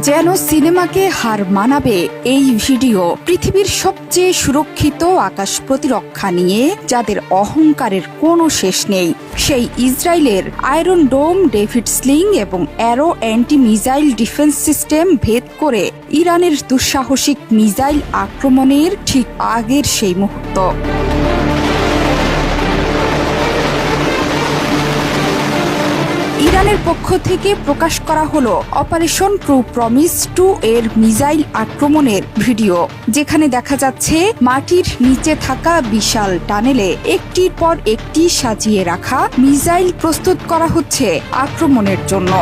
যেন সিনেমাকে হার মানাবে এই ভিডিও। পৃথিবীর সবচেয়ে সুরক্ষিত আকাশ প্রতিরক্ষা নিয়ে যাদের অহংকারের কোনো শেষ নেই, সেই ইসরায়েলের আয়রন ডোম, ডেভিড স্লিং এবং arrow anti missile defence system ভেদ করে ইরানের দুঃসাহসিক মিসাইল আক্রমণের ঠিক আগের সেই মুহূর্ত। ইরানের পক্ষ থেকে প্রকাশ করা হলো অপারেশন ট্রু প্রমিস 2 এর মিসাইল আক্রমণের ভিডিও, যেখানে দেখা যাচ্ছে মাটির নিচে থাকা বিশাল টানেলে একটির পর একটি সাজিয়ে রাখা মিসাইল প্রস্তুত করা হচ্ছে আক্রমণের জন্য।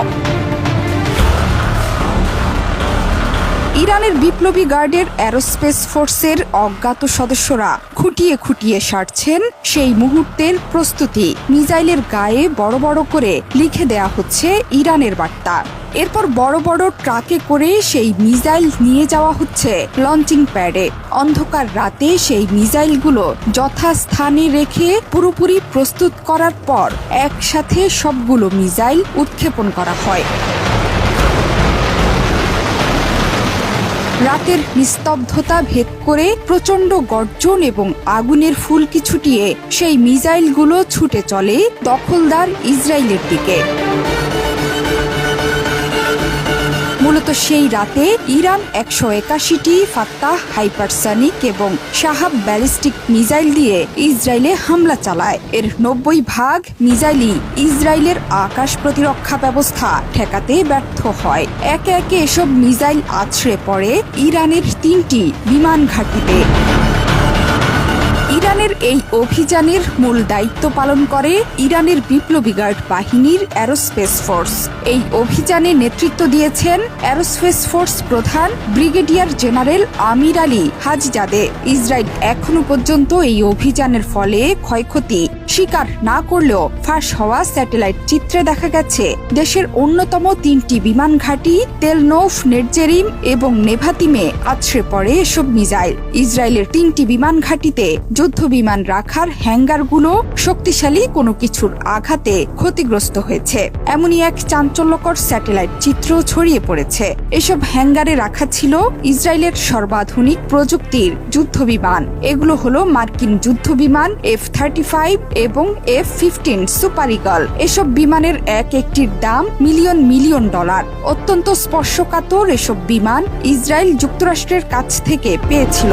ইরানের বিপ্লবী গার্ডের অ্যারোস্পেস ফোর্সের অজ্ঞাত সদস্যরা খুঁটিয়ে খুঁটিয়ে সারছেন সেই মুহূর্তের প্রস্তুতি। মিসাইলের গায়ে বড় বড় করে লিখে দেয়া হচ্ছে ইরানের বার্তা। এরপর বড় বড় ট্রাকে করে সেই মিসাইল নিয়ে যাওয়া হচ্ছে লঞ্চিং প্যাডে। অন্ধকার রাতে সেই মিসাইলগুলো যথাস্থানে রেখে পুরোপুরি প্রস্তুত করার পর একসাথে সবগুলো মিসাইল উৎক্ষেপণ করা হয়। রাতের নিস্তব্ধতা ভেদ করে প্রচণ্ড গর্জন এবং আগুনের ফুলকি ছুটিয়ে সেই মিসাইলগুলো ছুটে চলে দখলদার ইসরায়েলের দিকে। মূলত সেই রাতে ইরান 181টি ফাত্তাহ হাইপারসনিক এবং শাহাব ব্যালিস্টিক মিসাইল দিয়ে ইসরায়েলে হামলা চালায়। এর 90% মিসাইলই ইসরায়েলের আকাশ প্রতিরক্ষা ব্যবস্থা ঠেকাতে ব্যর্থ হয়। একে একে এসব মিসাইল আছড়ে পড়ে ইরানের 3টি বিমান ঘাঁটিতে। ইরানের এই অভিযানের মূল দায়িত্ব পালন করে ইরানের বিপ্লবী গার্ড বাহিনীর অ্যারোস্পেস ফোর্স। এই অভিযানে নেতৃত্ব দিয়েছেন অ্যারোস্পেস ফোর্স প্রধান ব্রিগেডিয়ার জেনারেল আমির আলী হাজিজাদে। ইসরায়েল এখনো পর্যন্ত এই অভিযানের ফলে ক্ষয়ক্ষতি স্বীকার না করলেও ফাঁস হওয়া স্যাটেলাইট চিত্রে দেখা গেছে দেশের অন্যতম 3টি বিমান ঘাঁটি তেলনৌফ, নেটজেরিম এবং নেভাতিমে আছড়ে পড়ে এসব মিসাইল। ইসরায়েলের 3টি বিমান ঘাঁটিতে যুদ্ধ বিমান রাখার হ্যাঙ্গারগুলো শক্তিশালী কোনো কিছুর আঘাতে ক্ষতিগ্রস্ত হয়েছে, এমনই এক চাঞ্চল্যকর স্যাটেলাইট চিত্র ছড়িয়ে পড়েছে। এসব হ্যাঙ্গারে রাখা ছিল ইসরায়েলের সর্বাধুনিক প্রযুক্তির যুদ্ধ বিমান। এগুলো হলো মার্কিন যুদ্ধ বিমান F-35 এবং F-15 সুপার ঈগল। এসব বিমানের এক একটির দাম মিলিয়ন মিলিয়ন ডলার। অত্যন্ত স্পর্শকাতর এসব বিমান ইসরায়েল যুক্তরাষ্ট্রের কাছ থেকে পেয়েছিল।